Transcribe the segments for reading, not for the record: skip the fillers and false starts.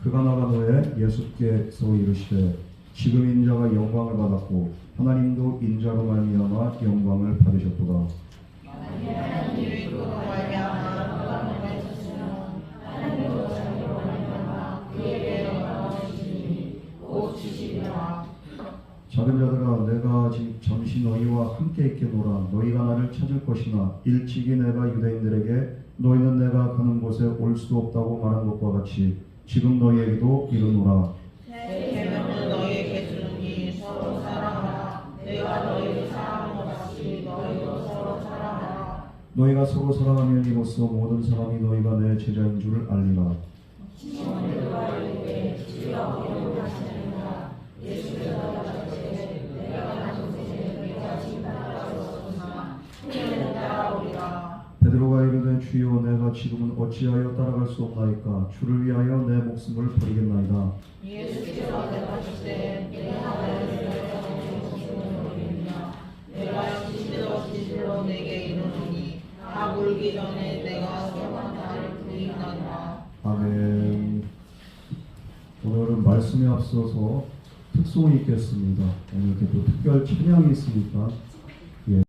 그가 나간 후에 예수께서 이르시되 지금 인자가 영광을 받았고 하나님도 인자로 말미암아 영광을 받으셨도다. 작은 자들아, 내가 잠시 너희와 함께 있겠노라. 너희가 나를 찾을 것이나 일찍이 내가 유대인들에게 너희는 내가 가는 곳에 올 수 없다고 말한 것과 같이 지금 너희에게도 이르노라. 내 계명을 너희에게 주노니 서로 사랑하라. 내가 너희를 사랑한 것 같이 너희도 서로 사랑하라. 너희가 서로 사랑하면 이로써 모든 사람이 너희가 내 제자인 줄 알리라. 베드로가 이르되 주여, 내가 지금은 어찌하여 따라갈 수 없나이까? 주를 위하여 내 목숨을 버리겠나이다. 예수께서 대답하시되 내가 내가 진실로 내게 이르노니 다 물기 전에 내가 세번 나를 부인하리라. 아멘. 오늘은 말씀에 앞서서 특송이 있겠습니다. 오늘 이렇게 또 특별 찬양이 있으니까 예.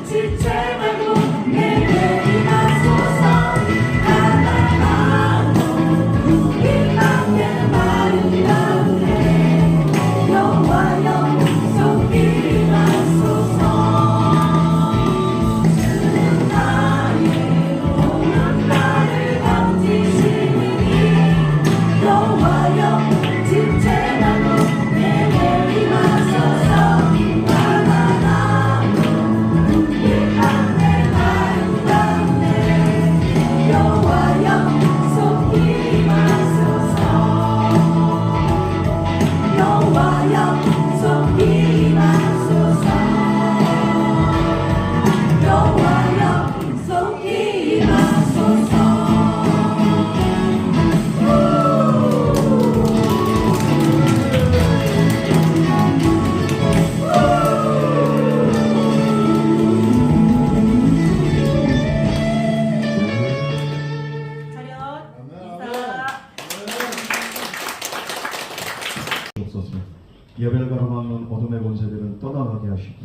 지체 말고 내게 예벨가로 막는 어둠의 권세들은 떠나가게 하시고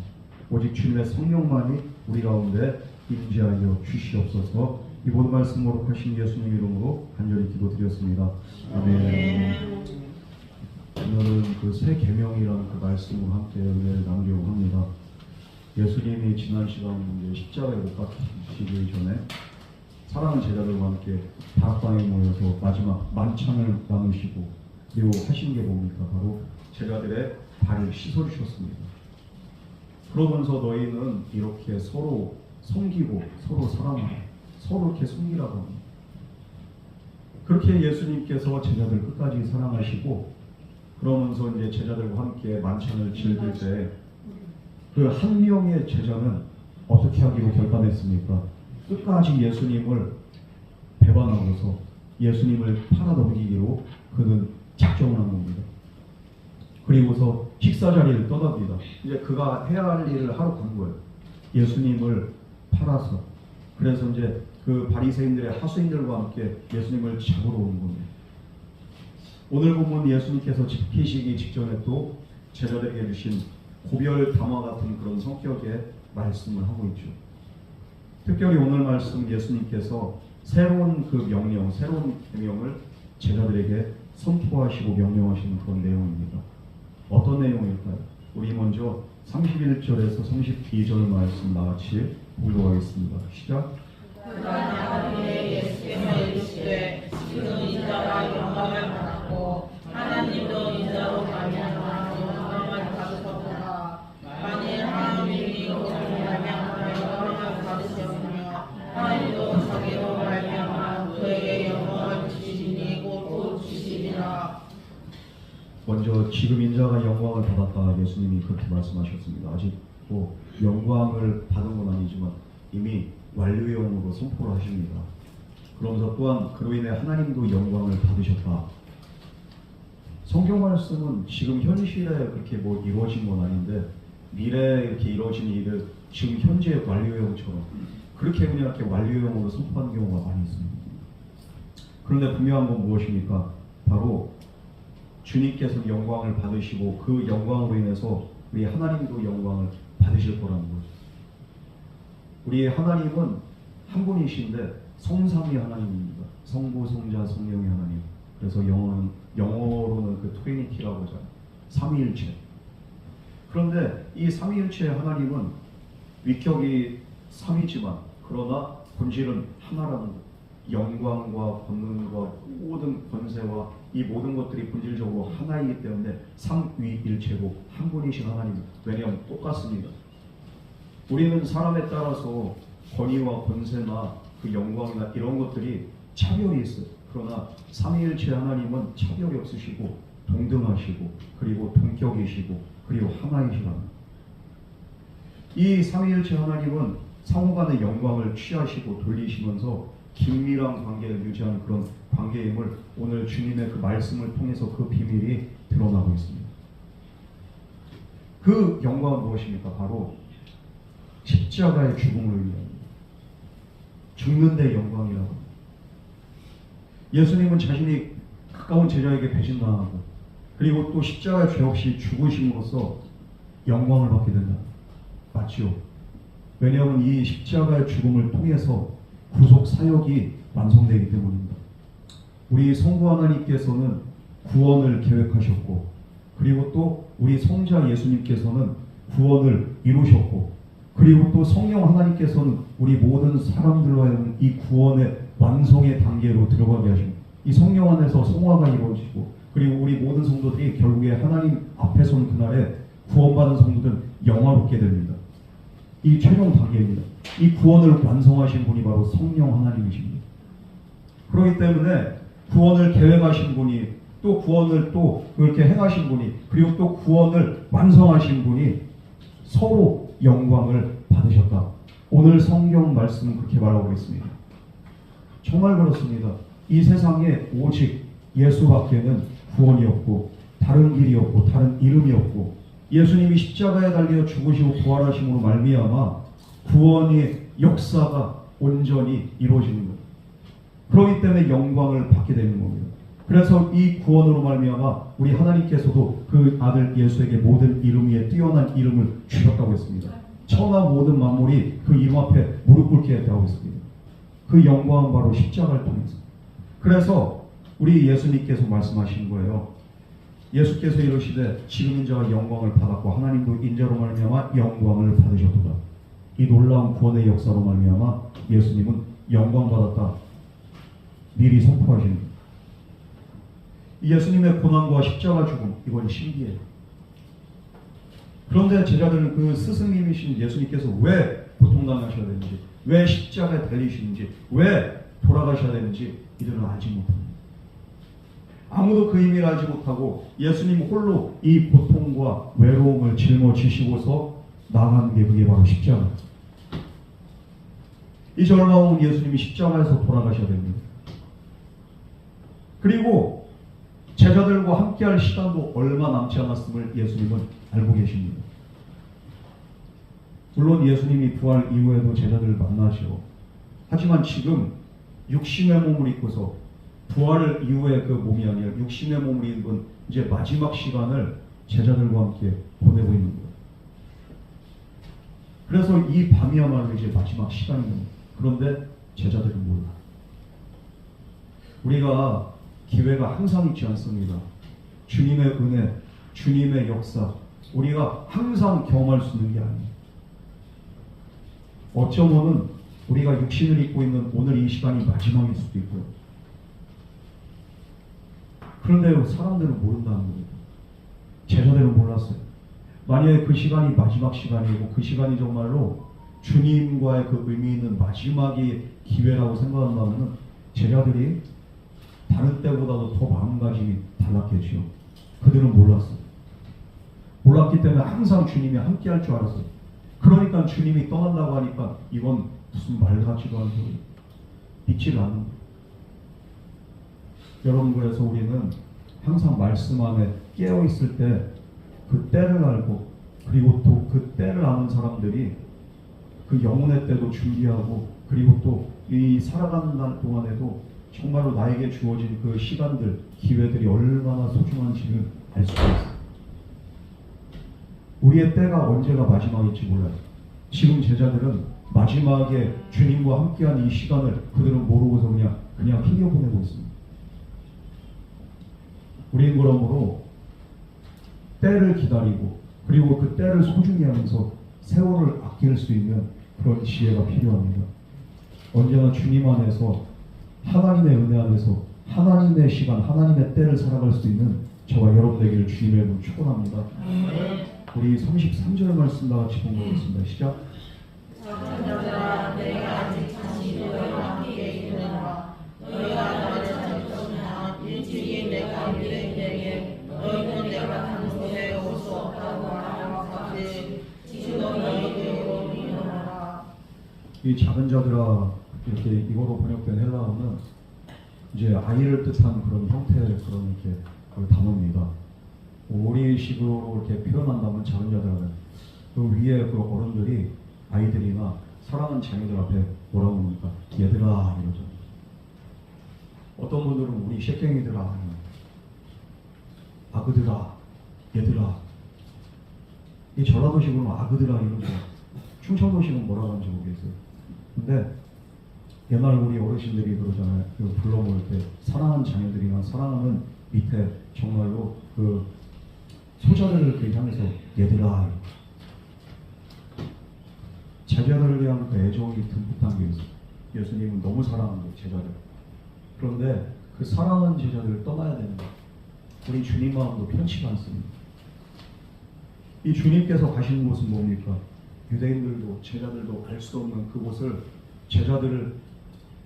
오직 주님의 성령만이 우리 가운데 임재하여 주시옵소서. 이 모든 말씀 모독하신 예수님 이름으로 간절히 기도드렸습니다. 아멘. 오늘은 그 새 계명이라는 그 말씀으로 함께 은혜를 나누려고 합니다. 예수님이 지난 시간 십자가에 못 박히시기 전에 사랑하는 제자들과 함께 다락방에 모여서 마지막 만찬을 나누시고 그리고 하신 게 뭡니까? 바로 제자들의 발을 씻어주셨습니다. 그러면서 너희는 이렇게 서로 섬기고 서로 사랑하고 서로 이렇게 섬기라고 합니다. 그렇게 예수님께서 제자들 끝까지 사랑하시고 그러면서 이제 제자들과 함께 만찬을 즐길 때 그 한 명의 제자는 어떻게 하기로 결단했습니까? 끝까지 예수님을 배반하고서 예수님을 팔아넘기기로 그는 작정을 한 겁니다. 그리고서 식사 자리를 떠납니다. 이제 그가 해야 할 일을 하러 간 거예요. 예수님을 팔아서. 그래서 이제 그 바리새인들의 하수인들과 함께 예수님을 잡으러 오는 겁니다. 오늘 보면 예수님께서 잡히시기 직전에 또 제자들에게 주신 고별 담화 같은 그런 성격의 말씀을 하고 있죠. 특별히 오늘 말씀 예수님께서 새로운 그 명령, 새로운 계명을 제자들에게 선포하시고 명령하시는 그런 내용입니다. 어떤 내용일까요? 우리 먼저 31절에서 32절 말씀 나같이 보도록 하겠습니다. 시작. 그러나 그의 예수께서 이르시되 지금 인자가 영광을 받았고 하나님도 인자로 말미암아 영광을 받으셨구나. 만일 하나님이 그로 말미암아 영광을 받으셨으며 하나님도 자기로 말미암아 그에게 영광을 주시리니 곧 주시리라. 먼저 지금 인자가 영광을 받았다 예수님이 그렇게 말씀하셨습니다. 아직 뭐 영광을 받은 건 아니지만 이미 완료형으로 선포를 하십니다. 그러면서 또한 그로 인해 하나님도 영광을 받으셨다. 성경 말씀은 지금 현실에 그렇게 뭐 이루어진 건 아닌데 미래에 이렇게 이루어진 일을 지금 현재 완료형처럼 그렇게 그냥 이렇게 완료형으로 선포하는 경우가 많이 있습니다. 그런데 분명한 건 무엇입니까? 바로 주님께서 영광을 받으시고 그 영광으로 인해서 우리 하나님도 영광을 받으실 거라는 거죠. 우리 하나님은 한 분이신데 성삼위 하나님입니다. 성부, 성자, 성령의 하나님. 그래서 영어로는 그 트리니티라고 하잖아요. 삼위일체. 그런데 이 삼위일체의 하나님은 위격이 삼이지만 그러나 본질은 하나라는 것. 영광과 권능과 모든 권세와 이 모든 것들이 본질적으로 하나이기 때문에 삼위일체로 한 분이신 하나님. 왜냐하면 똑같습니다. 우리는 사람에 따라서 권위와 권세나 그 영광이나 이런 것들이 차별이 있어요. 그러나 삼위일체 하나님은 차별이 없으시고 동등하시고 그리고 동격이시고 그리고 하나이시라는 이 삼위일체 하나님은 상호간의 영광을 취하시고 돌리시면서 긴밀한 관계를 유지하는 그런 관계임을 오늘 주님의 그 말씀을 통해서 그 비밀이 드러나고 있습니다. 그 영광은 무엇입니까? 바로 십자가의 죽음을 의미합니다. 죽는 데 영광이라고 합니다. 예수님은 자신이 가까운 제자에게 배신당하고 그리고 또 십자가의 죄 없이 죽으심으로써 영광을 받게 된다. 맞죠? 왜냐하면 이 십자가의 죽음을 통해서 구속 사역이 완성되기 때문입니다. 우리 성부 하나님께서는 구원을 계획하셨고 그리고 또 우리 성자 예수님께서는 구원을 이루셨고 그리고 또 성령 하나님께서는 우리 모든 사람들로 하여금 이 구원의 완성의 단계로 들어가게 하십니다. 이 성령 안에서 성화가 이루어지고 그리고 우리 모든 성도들이 결국에 하나님 앞에 선 그날에 구원받은 성도들은 영화롭게 됩니다. 이 최종 단계입니다. 이 구원을 완성하신 분이 바로 성령 하나님이십니다. 그렇기 때문에 구원을 계획하신 분이 또 구원을 또 그렇게 행하신 분이 그리고 또 구원을 완성하신 분이 서로 영광을 받으셨다. 오늘 성경 말씀은 그렇게 말하고 있습니다. 정말 그렇습니다. 이 세상에 오직 예수밖에는 구원이 없고 다른 길이 없고 다른 이름이 없고 예수님이 십자가에 달려 죽으시고 부활하심으로 말미암아 구원의 역사가 온전히 이루어지는 것. 그렇기 때문에 영광을 받게 되는 겁니다. 그래서 이 구원으로 말미암아 우리 하나님께서도 그 아들 예수에게 모든 이름 위에 뛰어난 이름을 주셨다고 했습니다. 천하 모든 만물이 그 이름 앞에 무릎 꿇게 했다고 했습니다. 그 영광은 바로 십자가를 통해서. 그래서 우리 예수님께서 말씀하신 거예요. 예수께서 이르시되 지금 인자가 영광을 받았고 하나님도 인자로 말미암아 영광을 받으셨도다. 이 놀라운 구원의 역사로 말미암아 예수님은 영광 받았다 미리 선포하시는 거예요. 예수님의 고난과 십자가 죽음, 이건 신기해요. 그런데 제자들은 그 스승님이신 예수님께서 왜 고통당하셔야 되는지, 왜 십자가에 달리시는지, 왜 돌아가셔야 되는지 이들은 알지 못합니다. 아무도 그 의미를 알지 못하고 예수님 홀로 이 고통과 외로움을 짊어지시고서 나가는 게 그게 바로 십자가예요. 이제 얼마 후 예수님이 십자가에서 돌아가셔야 됩니다. 그리고 제자들과 함께할 시간도 얼마 남지 않았음을 예수님은 알고 계십니다. 물론 예수님이 부활 이후에도 제자들을 만나죠. 하지만 지금 육신의 몸을 입고서 부활 이후에 그 몸이 아니라 육신의 몸을 입은 이제 마지막 시간을 제자들과 함께 보내고 있는 거예요. 그래서 이 밤이야말로 이제 마지막 시간입니다. 그런데 제자들은 몰라. 우리가 기회가 항상 있지 않습니다. 주님의 은혜, 주님의 역사, 우리가 항상 경험할 수 있는 게 아니에요. 어쩌면은 우리가 육신을 입고 있는 오늘 이 시간이 마지막일 수도 있고요. 그런데 사람들은 모른다는 거예요. 제자들은 몰랐어요. 만약에 그 시간이 마지막 시간이고 그 시간이 정말로 주님과의 그 의미 있는 마지막의 기회라고 생각한다면 제자들이 다른 때보다도 더 마음가짐이 달랐겠죠. 그들은 몰랐어요. 몰랐기 때문에 항상 주님이 함께 할 줄 알았어요. 그러니까 주님이 떠난다고 하니까 이건 무슨 말 같지도 않은 소리, 믿지를 않는 거예요. 여러분, 그래서 우리는 항상 말씀 안에 깨어있을 때 그 때를 알고, 그리고 또 그 때를 아는 사람들이 그 영혼의 때도 준비하고, 그리고 또 이 살아가는 날 동안에도 정말로 나에게 주어진 그 시간들, 기회들이 얼마나 소중한지를 알 수가 있어요. 우리의 때가 언제가 마지막일지 몰라요. 지금 제자들은 마지막에 주님과 함께한 이 시간을 그들은 모르고서 그냥 흘려보내고 있습니다. 우리는 그러므로 때를 기다리고, 그리고 그 때를 소중히 하면서 세월을 아낄 수 있는 그런 지혜가 필요합니다. 언제나 주님 안에서, 하나님의 은혜 안에서 하나님의 시간, 하나님의 때를 살아갈 수 있는 저와 여러분 되기를 주님의 이름으로 축원합니다. 우리 33절 말씀 다 같이 공부하겠습니다. 시작. 사랑하라, 내가 아직 다시 너희와 함께 있느니라. 너희가 나를 찾을 것이나 일찍이 내가 유대인에게 너희는 내가 가는 곳에 올 수 없다고 말한 것 같이 지금 너희에게로 일어나라. 이 작은 자들아, 이렇게 이거로 번역된 헬라어는 이제 아이를 뜻하는 그런 형태의 그런 이렇게 그 단어입니다. 우리식으로 이렇게 표현한다면 작은 자들은 그 위에 그 어른들이 아이들이나 사랑하는 자녀들 앞에 뭐라고 합니까? 얘들아 이러죠. 어떤 분들은 우리 쉐깽이들아, 아그들아, 얘들아. 이 전라도식으로는 아그들아 이러죠. 충청도식은 뭐라고 하는지 모르겠어요. 근데 옛날 우리 어르신들이 그러잖아요. 그 불러모을 때 사랑하는 자녀들이나 사랑하는 밑에 정말로 그 소자를 이렇게 향해서 얘들아. 제자들을 위한 그 애정이 듬뿍 담겨 있어요. 예수님은 너무 사랑하는 제자들. 그런데 그 사랑하는 제자들을 떠나야 되는 거예요. 우리 주님 마음도 편치가 않습니다. 이 주님께서 가시는 곳은 뭡니까? 유대인들도 제자들도 알 수 없는 그곳을 제자들을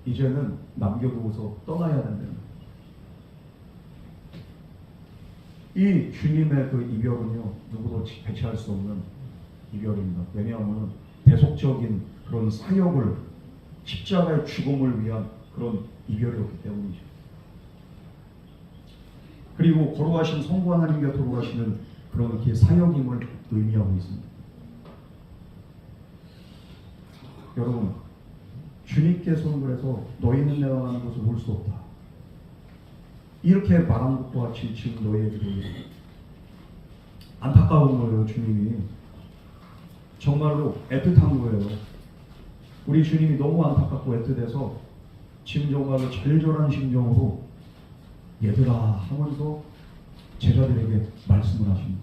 이제는 남겨두고서 떠나야 된다는 거예요. 이 주님의 그 이별은요, 누구도 배치할 수 없는 이별입니다. 왜냐하면 대속적인 그런 사역을, 십자가의 죽음을 위한 그런 이별이었기 때문이죠. 그리고 거룩하신 성부 하나님 곁으로 돌아가시는 그런 이렇게 사역임을 의미하고 있습니다. 여러분, 주님께서는 그래서 너희는 내가 가는 곳을 올 수 없다. 이렇게 말한 것과 같이 지금 너희에게도 안타까운 거예요. 주님이 정말로 애틋한 거예요. 우리 주님이 너무 안타깝고 애틋해서 지금 정말로 절절한 심정으로 얘들아 하면서 제자들에게 말씀을 하십니다.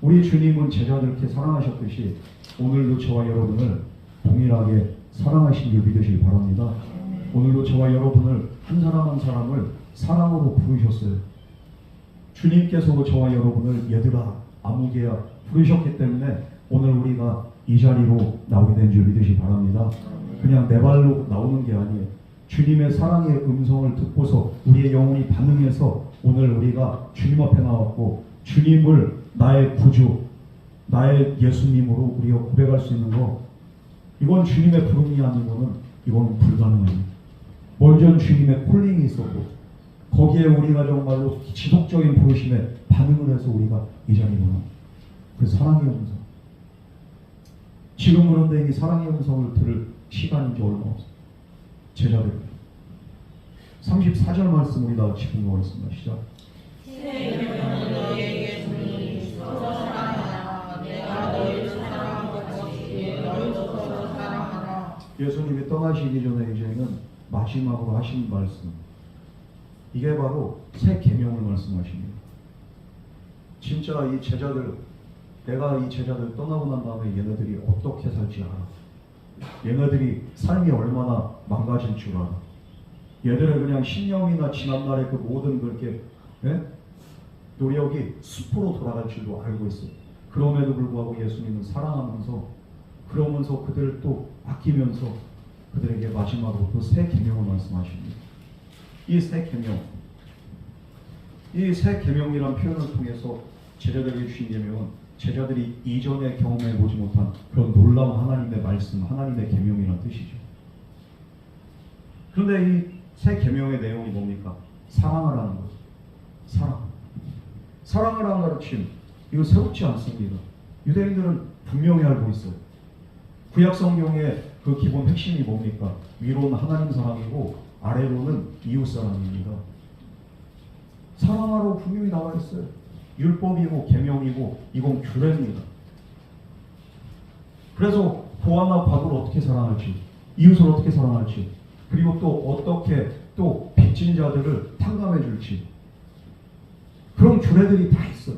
우리 주님은 제자들께 사랑하셨듯이 오늘도 저와 여러분을 동일하게 사랑하신 줄 믿으시기 바랍니다. 오늘도 저와 여러분을 한 사람 한 사람을 사랑으로 부르셨어요. 주님께서도 저와 여러분을 얘들아 아무개야 부르셨기 때문에 오늘 우리가 이 자리로 나오게 된 줄 믿으시기 바랍니다. 그냥 내 발로 나오는 게 아니에요. 주님의 사랑의 음성을 듣고서 우리의 영혼이 반응해서 오늘 우리가 주님 앞에 나왔고 주님을 나의 구주, 나의 예수님으로 우리가 고백할 수 있는 거, 이건 주님의 부름이 아니고는 이건 불가능합니다. 먼저 주님의 콜링이 있었고 거기에 우리가 정말로 지속적인 부르심에 반응을 해서 우리가 이 자리로 나옵니다. 그 사랑의 음성. 지금 그런데 이 사랑의 음성을 들을 시간이 이제 얼마 없어요. 제자들 34절 말씀 우리 다 같이 공부하겠습니다. 시작. 새 계명은 너희에게 주니 서로 사랑하라. 내가 너희를 사랑한 것 같이 너희도 서로 사랑하라. 예수님이 떠나시기 전에 이제는 마지막으로 하신 말씀, 이게 바로 새 계명을 말씀하십니다. 진짜 이 제자들, 내가 이 제자들 떠나고 난 다음에 얘네들이 어떻게 살지 알아. 얘네들이 삶이 얼마나 망가질 줄 알아. 얘들의 그냥 신념이나 지난날의 그 모든 그렇게 노력이 숲으로 돌아갈 줄도 알고 있어요. 그럼에도 불구하고 예수님은 사랑하면서 그러면서 그들을 또 아끼면서 그들에게 마지막으로 또 새 계명을 말씀하십니다. 이 새 계명, 이 새 계명이란 표현을 통해서 제자들에게 주신 계명은 제자들이 이전에 경험해 보지 못한 그런 놀라운 하나님의 말씀, 하나님의 계명이란 뜻이죠. 그런데 이 새 계명의 내용이 뭡니까? 사랑을 하는 거죠. 사랑. 사랑을 하는 가르침, 이거 새롭지 않습니다. 유대인들은 분명히 알고 있어요. 구약 성경의 그 기본 핵심이 뭡니까? 위로는 하나님 사랑이고 아래로는 이웃 사랑입니다. 사랑하라고 분명히 나와 있어요. 율법이고 계명이고 이건 규례입니다. 그래서 고아나 과부를 어떻게 사랑할지, 이웃을 어떻게 사랑할지, 그리고 또 어떻게 또 빚진 자들을 탕감해 줄지, 그런 규례들이 다 있어요.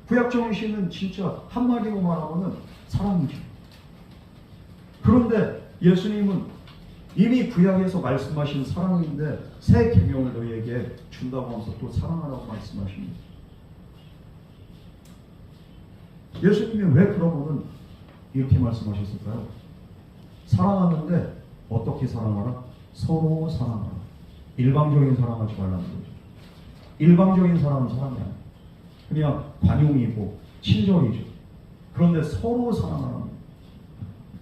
구약 정신은 진짜 한마디로 말하면 사랑이죠. 그런데 예수님은 이미 구약에서 말씀하신 사랑인데 새 계명을 너희에게 준다고 하면서 또 사랑하라고 말씀하십니다. 예수님이 왜 그러면은 이렇게 말씀하셨을까요? 사랑하는데 어떻게 사랑하라? 서로 사랑하라. 일방적인 사랑하지 말라는 거죠. 일방적인 사랑은 사랑이 아니에요. 그냥 관용이고 친절이죠. 그런데 서로 사랑하라.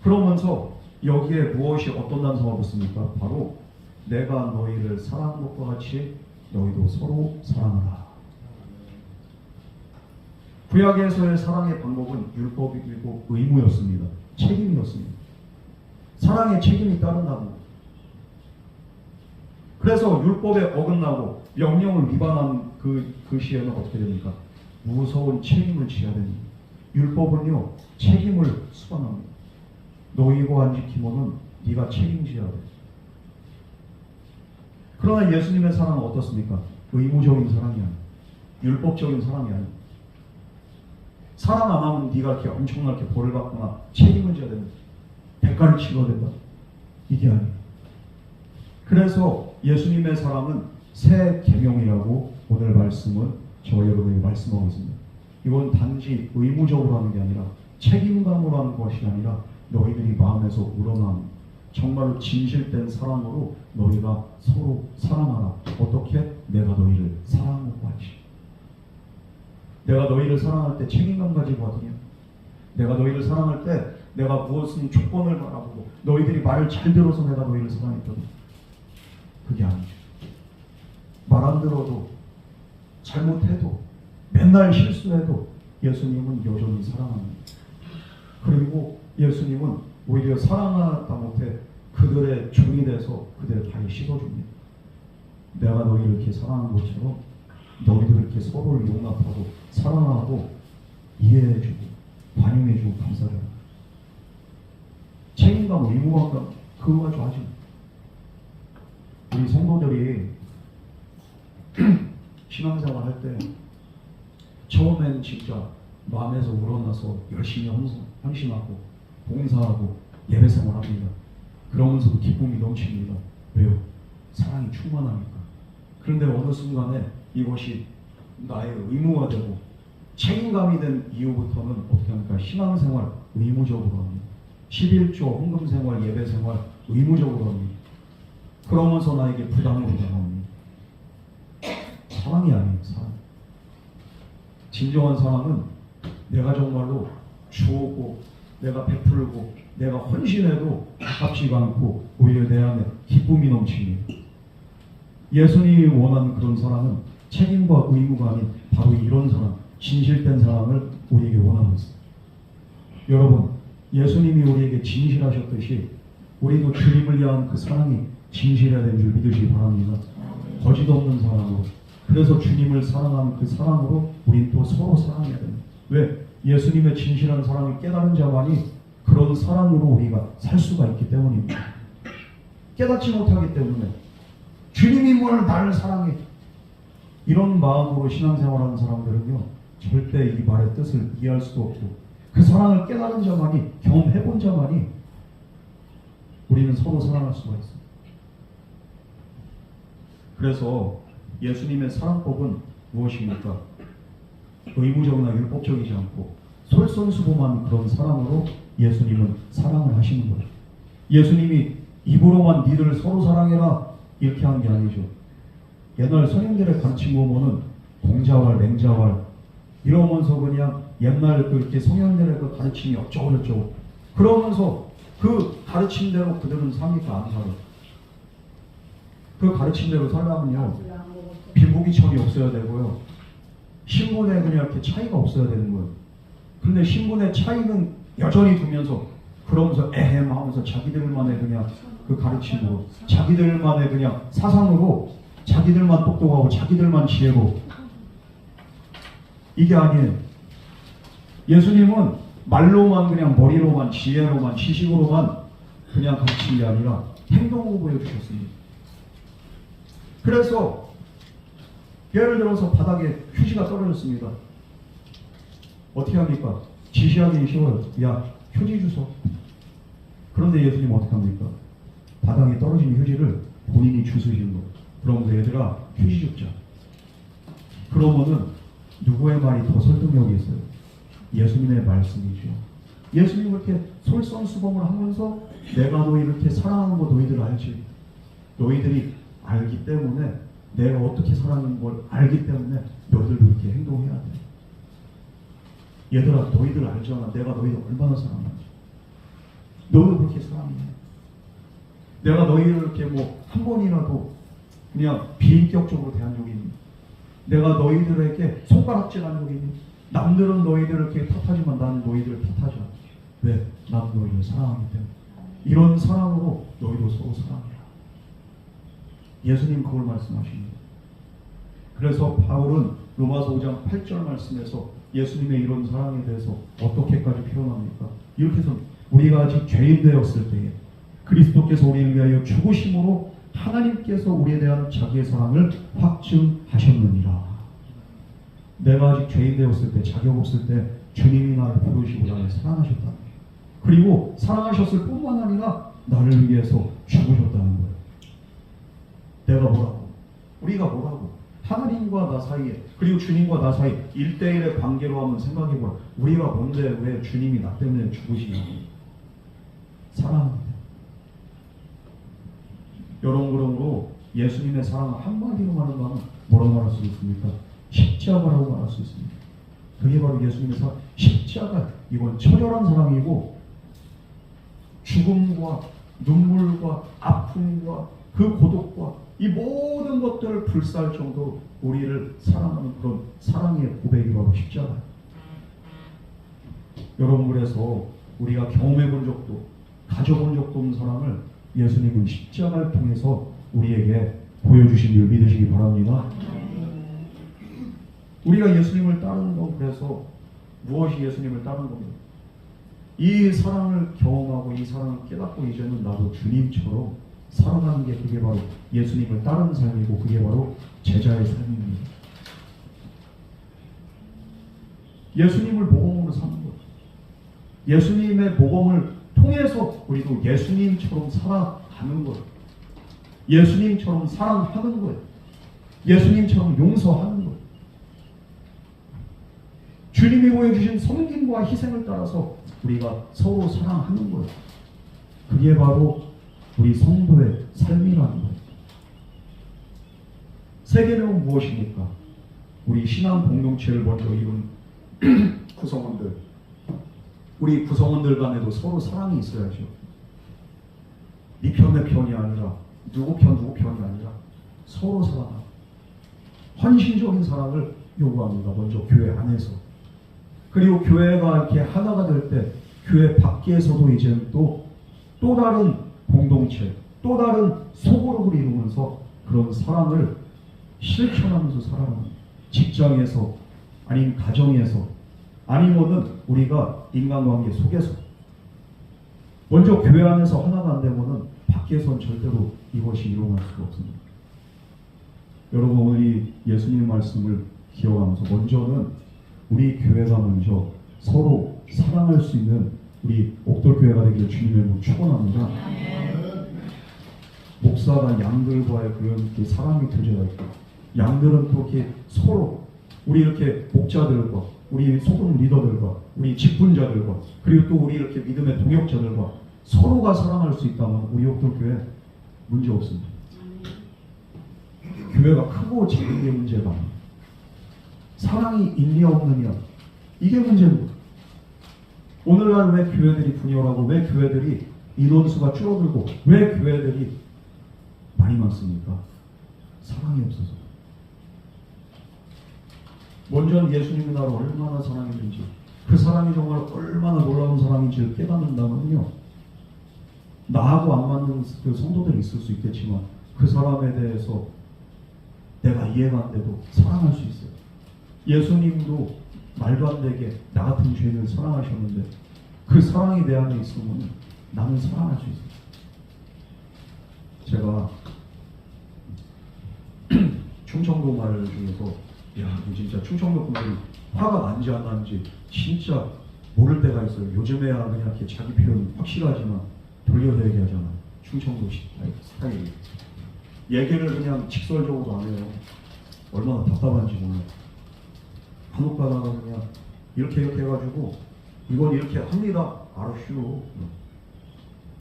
그러면서 여기에 무엇이 어떤 단서가 붙습니까? 바로 내가 너희를 사랑한 것과 같이 너희도 서로 사랑하라. 구약에서의 사랑의 방법은 율법이고 의무였습니다. 책임이었습니다. 사랑의 책임이 따른다고. 그래서 율법에 어긋나고 명령을 위반한 그 시에는 어떻게 됩니까? 무서운 책임을 지어야 됩니다. 율법은요, 책임을 수반합니다. 너 이거 안 지키면은 네가 책임져야 돼. 그러나 예수님의 사랑은 어떻습니까? 의무적인 사랑이 아니에요. 율법적인 사랑이 아니에요. 사랑 안 하면 네가 이렇게 엄청나게 벌을 받거나 책임을 져야 됩니다. 대가를 치러야 된다. 이게 아니에요. 그래서 예수님의 사랑은 새 계명이라고 오늘 말씀은 저와 여러분에게 말씀하고 있습니다. 이건 단지 의무적으로 하는 게 아니라 책임감으로 하는 것이 아니라 너희들이 마음에서 우러나는 정말로 진실된 사랑으로 너희가 서로 사랑하라. 어떻게? 내가 너희를 사랑한 것 같이. 내가 너희를 사랑할 때 책임감 가지고 하더냐? 내가 너희를 사랑할 때 내가 무엇은 조건을 바라보고 너희들이 말을 잘 들어서 내가 너희를 사랑했거든. 그게 아니죠. 말 안 들어도 잘못해도 맨날 실수해도 예수님은 여전히 사랑합니다. 그리고 예수님은 오히려 사랑하다 못해 그들의 종이 돼서 그들의 발을 씻어줍니다. 내가 너희를 이렇게 사랑하는 것처럼 너희도 이렇게 서로를 용납하고 사랑하고 이해해주고 관용해주고 감사를 합니다. 책임감, 의무감 그거 가지고 하지. 우리 성도들이 신앙생활 할 때 처음엔 진짜 마음에서 우러나서 열심히 헌신하고 봉사하고 예배생활합니다. 그러면서도 기쁨이 넘칩니다. 왜요? 사랑이 충만하니까. 그런데 어느 순간에 이것이 나의 의무가 되고 책임감이 된 이후부터는 어떻게 합니까? 신앙생활 의무적으로 합니다. 11조 헌금생활 예배생활 의무적으로 합니다. 그러면서 나에게 부담으로 다가옵니다. 사랑이 아니에요. 사랑. 진정한 사랑은 내가 정말로 주고 내가 베풀고 내가 헌신해도 아깝지가 않고 오히려 내 안에 기쁨이 넘칩니다. 예수님이 원하는 그런 사랑은 책임과 의무가 아닌 바로 이런 사랑, 진실된 사랑을 우리에게 원하고 있습니다. 여러분, 예수님이 우리에게 진실하셨듯이 우리도 주님을 위한 그 사랑이 진실해야 되는 줄 믿으시기 바랍니다. 거짓 없는 사랑으로. 그래서 주님을 사랑하는 그 사랑으로 우리는 또 서로 사랑해야 됩니다. 왜? 예수님의 진실한 사랑을 깨달은 자만이 그런 사랑으로 우리가 살 수가 있기 때문입니다. 깨닫지 못하기 때문에 주님이 뭘 나를 사랑해 이런 마음으로 신앙생활하는 사람들은요 절대 이 말의 뜻을 이해할 수도 없고 그 사랑을 깨달은 자만이 경험해본 자만이 우리는 서로 사랑할 수가 있습니다. 그래서 예수님의 사랑법은 무엇입니까? 의무적이나 율법적이지 않고 솔선수범한 그런 사랑으로 예수님은 사랑을 하시는 거예요. 예수님이 입으로만 니들 서로 사랑해라 이렇게 한 게 아니죠. 옛날 선생들의 가르침 보면은 공자왈, 맹자왈 이러면서 그냥 옛날 그렇게 성현들의 그 가르침이 어쩌고저쩌고 그러면서 그 가르침대로 그들은 삽니까? 안 살아요. 그 가르침대로 살려면요 빈부귀천이 없어야 되고요 신분에 그냥 이렇게 차이가 없어야 되는 거예요. 근데 신분의 차이는 여전히 두면서 그러면서 에헴 하면서 자기들만의 그냥 그 가르침으로 자기들만의 그냥 사상으로 자기들만 똑똑하고 자기들만 지혜로 이게 아니에요. 예수님은 말로만 그냥 머리로만 지혜로만 지식으로만 그냥 가르친 게 아니라 행동으로 보여주셨습니다. 그래서 예를 들어서 바닥에 휴지가 떨어졌습니다. 어떻게 합니까? 지시하기 쉬워요. 야, 휴지 주소. 그런데 예수님 어떻게 합니까? 바닥에 떨어진 휴지를 본인이 주스시는 거예요. 그러면서 얘들아 휴지 줍자. 그러면은 누구의 말이 더 설득력이 있어요? 예수님의 말씀이죠. 예수님이 그렇게 솔선수범을 하면서 내가 너희를 이렇게 사랑하는 거 너희들 알지? 너희들이 알기 때문에 내가 어떻게 사랑하는 걸 알기 때문에 너희들도 이렇게 행동해야 돼. 얘들아 너희들 알잖아. 내가 너희들 얼마나 사랑하는지. 너도 그렇게 사랑해. 내가 너희를 이렇게 뭐 한 번이라도 그냥 비인격적으로 대한 적이 있니? 내가 너희들에게 손가락질한 적이 있니? 남들은 너희들을 이렇게 탓하지만 나는 너희들을 탓하지 않지. 왜? 나도 너희를 사랑하기 때문에. 이런 사랑으로 너희도 서로 사랑해라. 예수님 그걸 말씀하십니다. 그래서 바울은 로마서 5장 8절 말씀에서 예수님의 이런 사랑에 대해서 어떻게까지 표현합니까? 이렇게 해서 우리가 아직 죄인 되었을 때에 그리스도께서 우리를 위하여 죽으심으로 하나님께서 우리에 대한 자기의 사랑을 확증하셨느니라. 내가 아직 죄인 되었을 때, 자격 없을 때 주님이 나를 부르시고 나를 사랑하셨다. 그리고 사랑하셨을 뿐만 아니라 나를 위해서 죽으셨다는 거예요. 내가 뭐라고? 우리가 뭐라고? 하나님과 나 사이에 그리고 주님과 나 사이 1대1의 관계로 한번 생각해보라. 우리가 뭔데 왜 주님이 나 때문에 죽으시냐고. 사랑합니다. 여러분 그러므로 예수님의 사랑을 한마디로 말한다면 뭐라고 말할 수 있습니까? 십자가라고 말할 수 있습니다. 그게 바로 예수님의 사랑. 십자가 이건 처절한 사랑이고 죽음과 눈물과 아픔과 그 고독과 이 모든 것들을 불사할 정도로 우리를 사랑하는 그런 사랑의 고백이 바로 십자가예요. 여러분 그래서 우리가 경험해 본 적도 가져본 적도 없는 사랑을 예수님은 십자가를 통해서 우리에게 보여주신 줄 믿으시기 바랍니다. 우리가 예수님을 따르는 건 그래서 무엇이 예수님을 따르는 겁니다. 이 사랑을 경험하고 이 사랑을 깨닫고 이제는 나도 주님처럼 살아가는 게 그게 바로 예수님을 따르는 삶이고 그게 바로 제자의 삶입니다. 예수님을 모범으로 사는 것. 예수님의 모범을 통해서 우리도 예수님처럼 살아가는 것. 예수님처럼 사랑하는 것. 예수님처럼 용서하는 것. 주님이 보여주신 섬김과 희생을 따라서 우리가 서로 사랑하는 거예요. 그게 바로 우리 성도의 삶이라는 거예요. 세계는 무엇입니까? 우리 신앙 공동체를 먼저 이룬 구성원들. 우리 구성원들 간에도 서로 사랑이 있어야죠. 네 편 내 편이 아니라 누구 편이 아니라 서로 사랑하고 헌신적인 사랑을 요구합니다. 먼저 교회 안에서. 그리고 교회가 이렇게 하나가 될 때 교회 밖에서도 이제는 또 다른 공동체, 또 다른 소그룹을 이루면서 그런 사랑을 실천하면서 살아가는 직장에서 아니면 가정에서 아니면은 우리가 인간관계 속에서 먼저 교회 안에서 하나가 안 되면은 밖에선 절대로 이것이 일어날 수가 없습니다. 여러분 오늘 이 예수님 말씀을 기억하면서 먼저는 우리 교회가 먼저 서로 사랑할 수 있는 우리 옥돌교회가 되기를 주님의 이름으로 축원합니다. 목사가 양들과의 그런 사랑이 교제가 있고 양들은 또 이렇게 서로 우리 이렇게 목자들과 우리 소그룹 리더들과 우리 직분자들과 그리고 또 우리 이렇게 믿음의 동역자들과 서로가 사랑할 수 있다면 우리 옥돌교회 문제 없습니다. 교회가 크고 작은 게 문제가 아닙니다. 사랑이 있냐 없느냐 이게 문제입니다. 오늘날 왜 교회들이 분열하고 왜 교회들이 인원수가 줄어들고 왜 교회들이 많이 많습니까? 사랑이 없어서. 먼저는 예수님의 나를 얼마나 사랑했는지 그 사랑이 정말 얼마나 놀라운 사랑인지를 깨닫는다면요 나하고 안 맞는 그 성도들이 있을 수 있겠지만 그 사람에 대해서 내가 이해가 안 돼도 사랑할 수 있어요. 예수님도 말도 안 되게 나 같은 죄인을 사랑하셨는데 그 사랑이 내 안에 있으면 나는 사랑할 수 있어요. 제가 충청도 말 중에서 야, 진짜 충청도 분들이 화가 난지 안 난지 진짜 모를 때가 있어요. 요즘에야 그냥 이렇게 자기 표현 확실하지만 돌려서 얘기하잖아. 충청도 스타일. 얘기를 그냥 직설적으로 안 해요. 얼마나 답답한지 몰라. 간혹가다가 그냥 이렇게 해가지고 이건 이렇게 합니다. 알았슈.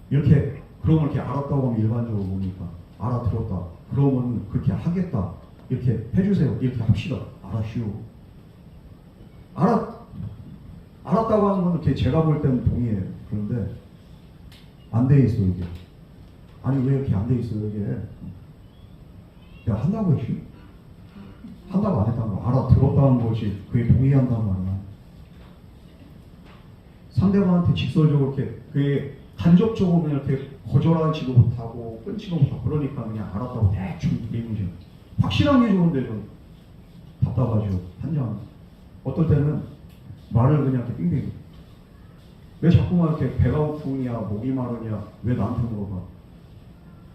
이렇게 그러면 이렇게 알았다고 하면 일반적으로 보니까 알아들었다. 그러면 그렇게 하겠다. 이렇게 해주세요. 이렇게 합시다. 알았슈. 알았다고 하는 건 이렇게 제가 볼 때는 동의해요. 그런데 안 돼 있어 이게. 아니 왜 이렇게 안 돼 있어요 이게? 내가 한다고 했지? 한다고 안 했다는 거 알아들었다는 것이 그게 동의한다는 말이야. 상대방한테 직설적으로 이렇게 그게 간접적으로 그냥 이렇게 거절하지도 못하고 끊지도 못하고 그러니까 그냥 알았다고 대충 드리는 거죠. 확실한 게 좋은데 좀 답답하죠. 한장 어떨 때는 말을 그냥 이렇게 빙빙 왜 자꾸만 이렇게 배가 고프냐 목이 마르냐 왜 나한테 물어봐.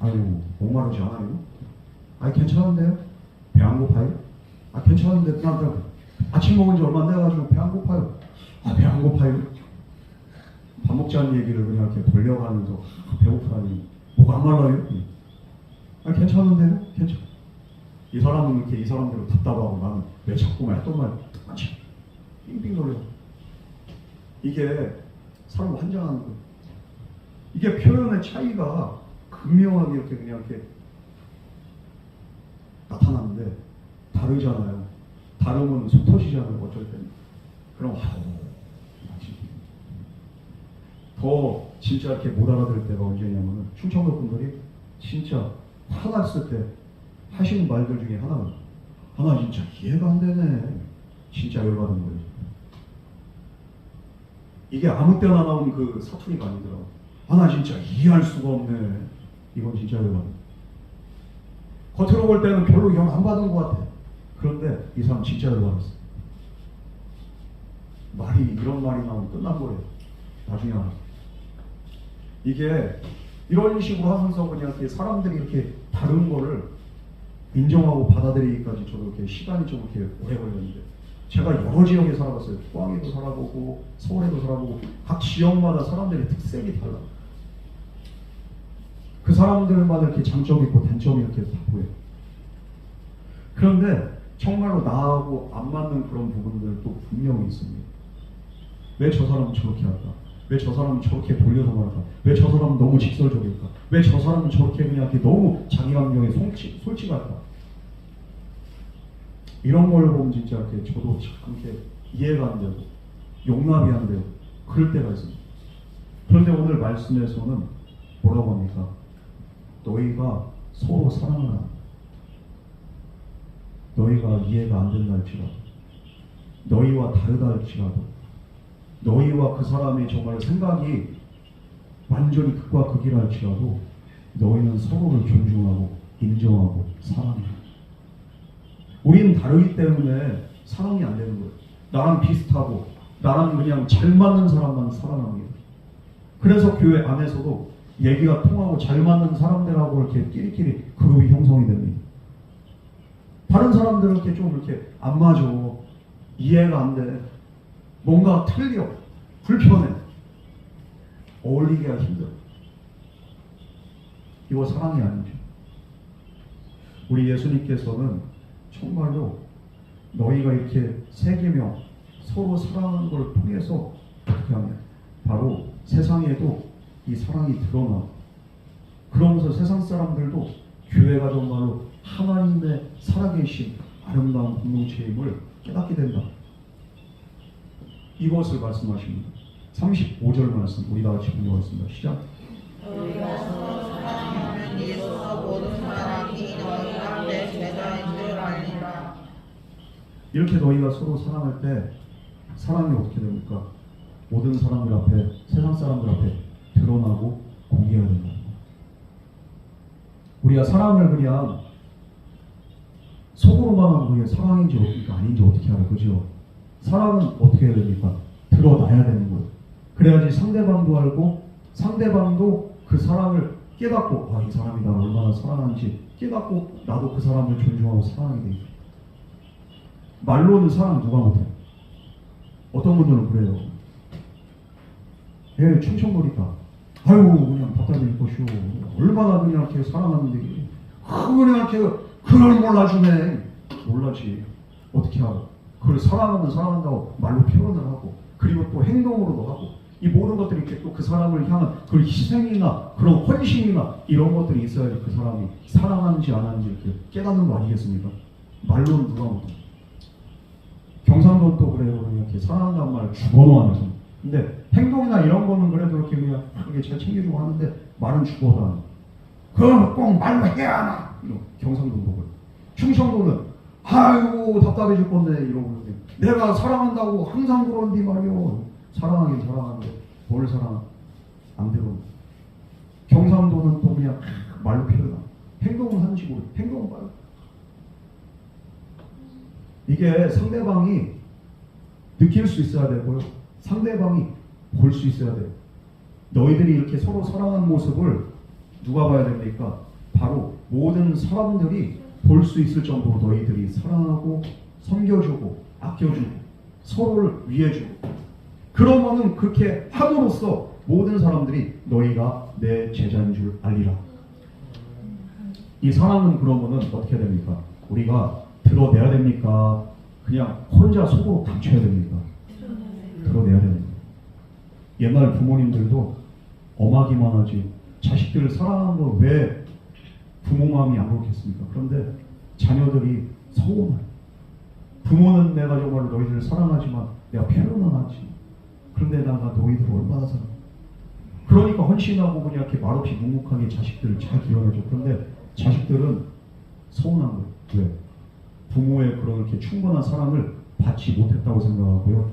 아유 목 마르지 않아요? 아니 괜찮은데요? 배 안 고파요? 아 괜찮은데 나한테 아침 먹은 지 얼마 안 돼가지고 배 안 고파요. 아 배 안 고파요? 밥 먹자는 얘기를 그냥 이렇게 돌려가면서 배고프다니 목 안 말라요? 아 괜찮은데요? 괜찮아. 이 사람은 이렇게 이 사람대로 답답하고 나는 왜 자꾸만 했던 말 똑같이 빙빙 돌려. 이게 사람을 환장하는 거예요. 이게 표현의 차이가 극명하게 이렇게 그냥 이렇게 나타나는데 다르잖아요. 다르면 속 터지잖아요. 어쩔 때는. 그럼 더 진짜 이렇게 못 알아들 때가 언제냐면은 충청도 분들이 진짜 화났을 때 하시는 말들 중에 하나 진짜 이해가 안 되네. 진짜 열받은 거예요. 이게 아무 때나 나오는 그 사투리가 아니더라고. 나 진짜 이해할 수가 없네. 이건 진짜 열받아. 겉으로 볼 때는 별로 영 안 받은 것 같아. 그런데 이 사람 진짜 열받았어. 이런 말이 나오면 끝난 거예요. 나중에 알아. 이게 이런 식으로 하면서 그냥 이렇게 사람들이 이렇게 다른 거를 인정하고 받아들이기까지 저도 이렇게 시간이 좀 이렇게 오래 걸렸는데, 제가 여러 지역에 살아봤어요. 포항에도 살아보고 서울에도 살아보고 각 지역마다 사람들의 특색이 달라. 그 사람들마다 이렇게 장점이 있고 단점이 이렇게 다 보여요. 그런데 정말로 나하고 안 맞는 그런 부분들도 분명히 있습니다. 왜 저 사람은 저렇게 할까? 왜 저 사람은 저렇게 돌려서 말할까? 왜 저 사람은 너무 직설적일까? 왜 저 사람은 저렇게 그냥 이렇게 너무 자기 감정에 솔직할까? 이런 걸 보면 진짜 이렇게 저도 참 이렇게 이해가 안 되고 용납이 안 되고 그럴 때가 있습니다. 그런데 오늘 말씀에서는 뭐라고 합니까? 너희가 서로 사랑을 하라. 너희가 이해가 안 된다 할지라도, 너희와 다르다 할지라도, 너희와 그 사람의 정말 생각이 완전히 극과 극이라 할지라도 너희는 서로를 존중하고 인정하고 사랑해. 우리는 다르기 때문에 사랑이 안 되는 거예요. 나랑 비슷하고 나랑 그냥 잘 맞는 사람만 사랑합니다. 그래서 교회 안에서도 얘기가 통하고 잘 맞는 사람들하고 이렇게 끼리끼리 그룹이 형성이 됩니다. 다른 사람들은 이렇게 좀 이렇게 안 맞아. 이해가 안 돼. 뭔가 틀려. 불편해. 어울리기가 힘들어. 이거 사랑이 아니죠. 우리 예수님께서는 정말로 너희가 이렇게 세계명 서로 사랑하는 걸 통해서 어떻게 하냐, 바로 세상에도 이 사랑이 드러나. 그러면서 세상 사람들도 교회가 정말로 하나님의 살아계신 아름다운 공동체임을 깨닫게 된다. 이것을 말씀하십니다. 35절 말씀 우리 다 같이 공부하겠습니다. 시작. 너희가 서로 사랑하면 이로써 모든 사람이 너희가 내 제자인 줄 알리라. 이렇게 너희가 서로 사랑할 때 사랑이 어떻게 됩니까? 모든 사람들 앞에, 세상 사람들 앞에 드러나고 공개해야 된다. 우리가 사랑을 그냥 속으로만 하면 그게 사랑인지 아닌지 어떻게 알아, 그죠? 사랑은 어떻게 해야 됩니까? 드러나야 되는 거예요. 그래야지 상대방도 알고 상대방도 그 사랑을 깨닫고, 이 사람이 나를 얼마나 사랑하는지 깨닫고 나도 그 사람을 존중하고 사랑하게 되죠. 말로는 사랑 누가 못해? 어떤 분들은 그래요. 충청거리다. 아유 그냥 답답해 보시오. 얼마나 그냥 이렇게 사랑하는데 그냥 이렇게 그걸 몰라주네. 몰라지. 어떻게 알아? 그걸 사랑하면 사랑한다고 말로 표현을 하고, 그리고 또 행동으로도 하고, 이 모든 것들이 이렇게 또 그 사람을 향한 그 희생이나 그런 헌신이나 이런 것들이 있어야지 그 사람이 사랑하는지 안 하는지 이렇게 깨닫는 거 아니겠습니까? 말로는 누가 못해. 경상도 또 그래요. 이렇게 사랑한다는 말을 죽어도 안 해서. 근데 행동이나 이런 거는 그래도 이렇게 그냥 이렇게 잘 챙겨주고 하는데 말은 죽어도 안 해. 그럼 꼭 말로 해야 하나? 경상도 보고. 충청도는 아이고 답답해 죽 건데 이러고 내가 사랑한다고 항상 그런디 말이요. 사랑하긴 사랑하는데 뭘 사랑 안 되고. 경상도는 또 그냥 말로 표현하. 행동은 하는지 모르. 행동은 빨라. 이게 상대방이 느낄 수 있어야 되고요. 상대방이 볼 수 있어야 돼요. 너희들이 이렇게 서로 사랑하는 모습을 누가 봐야 됩니까? 바로 모든 사람들이 볼 수 있을 정도로 너희들이 사랑하고 섬겨주고 아껴주고 서로를 위해주고, 그러면은 그렇게 함으로써 모든 사람들이 너희가 내 제자인 줄 알리라. 이 사랑은 그러면은 어떻게 됩니까? 우리가 드러내야 됩니까? 그냥 혼자 속으로 감춰야 됩니까? 드러내야 됩니다. 옛날 부모님들도 엄하기만 하지 자식들을 사랑하는 걸 왜 부모 마음이 안 그렇겠습니까? 그런데 자녀들이 서운해. 부모는 내가 정말 너희들을 사랑하지만 내가 표현은 하지. 그런데 내가 너희들을 얼마나 사랑해. 그러니까 헌신하고 그냥 이렇게 말없이 묵묵하게 자식들을 잘 기원해줘. 그런데 자식들은 서운한 거예요. 왜? 부모의 그런 이렇게 충분한 사랑을 받지 못했다고 생각하고요.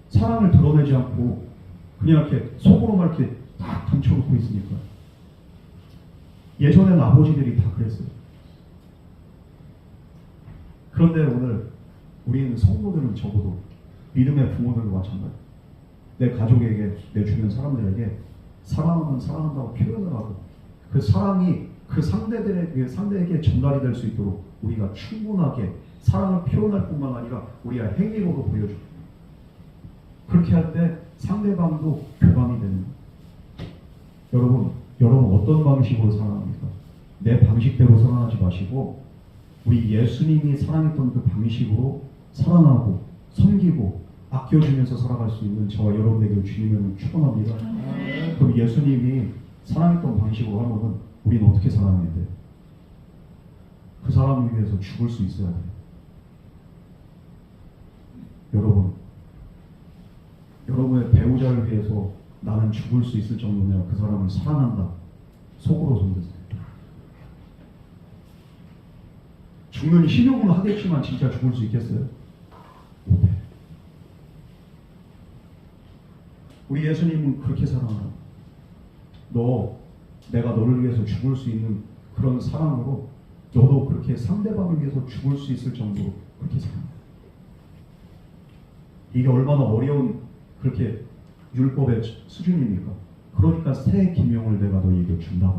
사랑을 드러내지 않고 그냥 이렇게 속으로만 이렇게 딱 감춰놓고 있으니까 예전에는 아버지들이 다 그랬어요. 그런데 오늘 우리는 성도들은 적어도 믿음의 부모들도 마찬가지. 내 가족에게, 내 주변 사람들에게 사랑하면 사랑한다고 표현을 하고 그 사랑이 그 상대에게 전달이 될 수 있도록 우리가 충분하게 사랑을 표현할 뿐만 아니라 우리가 행위로도 보여주고 그렇게 할 때 상대방도 교감이 되는 거예요. 여러분 어떤 방식으로 사랑합니까? 내 방식대로 사랑하지 마시고 우리 예수님이 사랑했던 그 방식으로 사랑하고 섬기고 아껴주면서 살아갈 수 있는 저와 여러분에게 주님을 축원합니다. 그럼 예수님이 사랑했던 방식으로 하면은 우리는 어떻게 살아가야 돼요? 그 사람을 위해서 죽을 수 있어야 돼요. 여러분의 배우자를 위해서 나는 죽을 수 있을 정도면 그 사람을 사랑한다. 속으로 손대세요. 죽는 신용은 하겠지만 진짜 죽을 수 있겠어요? 못해. 우리 예수님은 그렇게 사랑하라. 내가 너를 위해서 죽을 수 있는 그런 사랑으로 너도 그렇게 상대방을 위해서 죽을 수 있을 정도로 그렇게 사랑해. 이게 얼마나 어려운 그렇게 율법의 수준입니까? 그러니까 새 계명을 내가 너희에게 준다.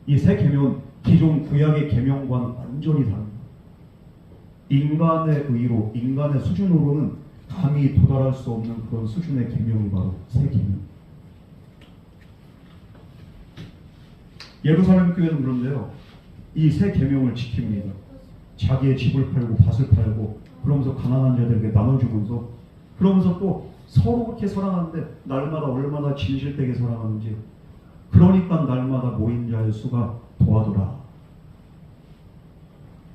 이 새 계명, 기존 구약의 계명과는 완전히 다릅니다. 인간의 의로, 인간의 수준으로는 감히 도달할 수 없는 그런 수준의 계명이 바로 새 계명. 예루살렘 교회는 그런데요, 이 새 계명을 지킵니다. 자기의 집을 팔고 밭을 팔고 그러면서 가난한 자들에게 나눠주면서 그러면서 또 서로 그렇게 사랑하는데 날마다 얼마나 진실되게 사랑하는지 그러니까 날마다 모인 자의 수가 더하더라.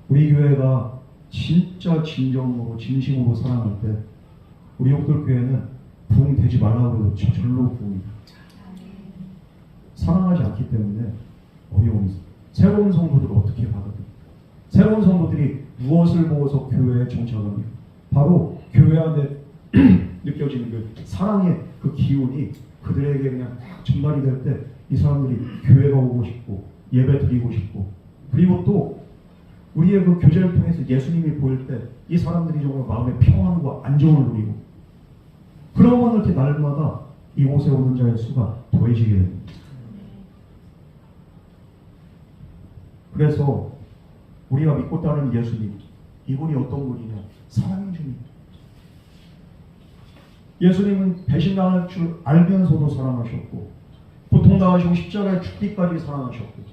우리 교회가 진짜 진정으로 진심으로 사랑할 때 우리 욕돌교회는 부흥 되지 말라고 해도 저절로 부흥이 사랑하지 않기 때문에 어려움이 있어요. 새로운 성도들을 어떻게 받아들여요? 새로운 성도들이 무엇을 보고서 교회에 정착합니까? 바로 교회 안에 느껴지는 그 사랑의 그 기운이 그들에게 그냥 딱 전달이 될 때 이 사람들이 교회가 오고 싶고 예배 드리고 싶고 그리고 또 우리의 그 교제를 통해서 예수님이 보일 때 이 사람들이 정말 마음의 평안과 안정을 누리고 그러면 이렇게 날마다 이곳에 오는 자의 수가 더해지게 됩니다. 그래서 우리가 믿고 따르는 예수님, 이분이 어떤 분이냐? 사랑의 주님. 예수님은 배신당할 줄 알면서도 사랑하셨고 고통당하시고 십자가에 죽기까지 사랑하셨고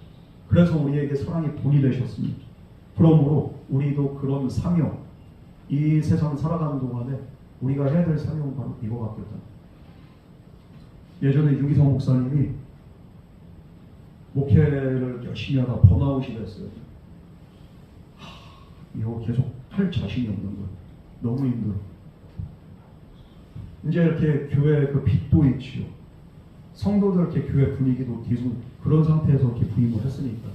그래서 우리에게 사랑이 본이 되셨습니다. 그러므로 우리도 그런 사명, 이 세상 살아가는 동안에 우리가 해야 될 사명은 바로 이거밖에 없다. 예전에 유기성 목사님이 목회를 열심히 하다 번아웃이 됐어요. 이거 계속 할 자신이 없는 거예요. 너무 힘들어. 이제 이렇게 교회 그 빛도 있지요. 성도들 이렇게 교회 분위기도 뒤숭 그런 상태에서 이렇게 부임을 했으니까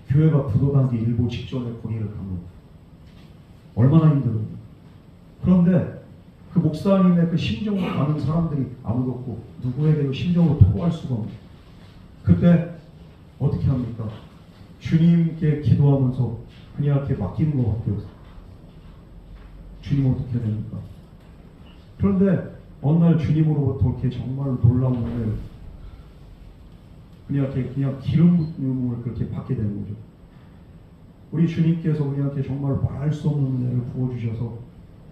교회가 부도나기 일보 직전에 거기를 간 거예요. 얼마나 힘들어요. 그런데 그 목사님의 그 심정을 아는 사람들이 아무도 없고 누구에게도 심정으로 토로할 수가 없어요. 그때 어떻게 합니까? 주님께 기도하면서 그냥 이렇게 맡기는 것밖에 없어요. 주님 어떻게 해야 됩니까? 그런데 어느 날 주님으로부터 이렇게 정말 놀라운 은혜를 그냥 기름 부음을 그렇게 받게 되는 거죠. 우리 주님께서 우리한테 정말 말할 수 없는 은혜를 부어주셔서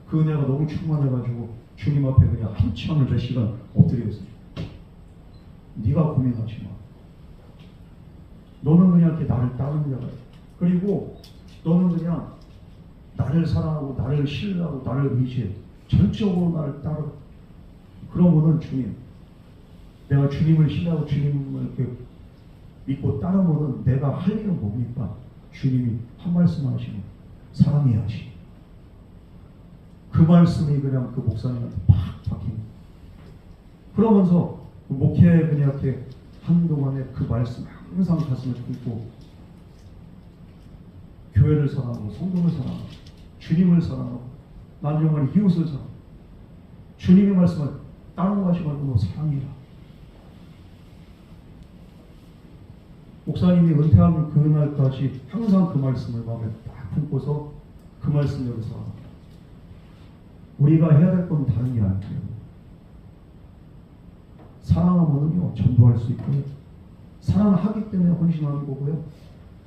그 은혜가 너무 충만해가지고 주님 앞에 그냥 한참을 몇 시간 엎드렸어요. 네가 고민하지 마. 너는 그냥 이렇게 나를 따르는 자가 그리고 너는 그냥 나를 사랑하고 나를 신뢰하고 나를 의지해. 전적으로 나를 따르. 그러면은 주님, 내가 주님을 신뢰하고 주님을 이렇게 믿고 따르면은 내가 할 일은 뭡니까? 주님이 한 말씀 하시면 사랑해야지. 그 말씀이 그냥 그 목사님한테 팍 박힙니다. 그러면서 그 목회에 그냥 이렇게 한동안에 그 말씀 항상 가슴에 품고 교회를 사랑하고 성도를 사랑하고 주님을 사랑하고 난 정말 이웃을 사랑하고 주님의 말씀을 다른 거 하지 말고 너 사랑해라. 목사님이 은퇴하는 그날까지 항상 그 말씀을 마음에 딱 품고서 그 말씀대로 살아. 우리가 해야 될 건 다른 게 아니에요. 사랑하면요 전도할 수 있고요. 사랑하기 때문에 헌신하는 거고요.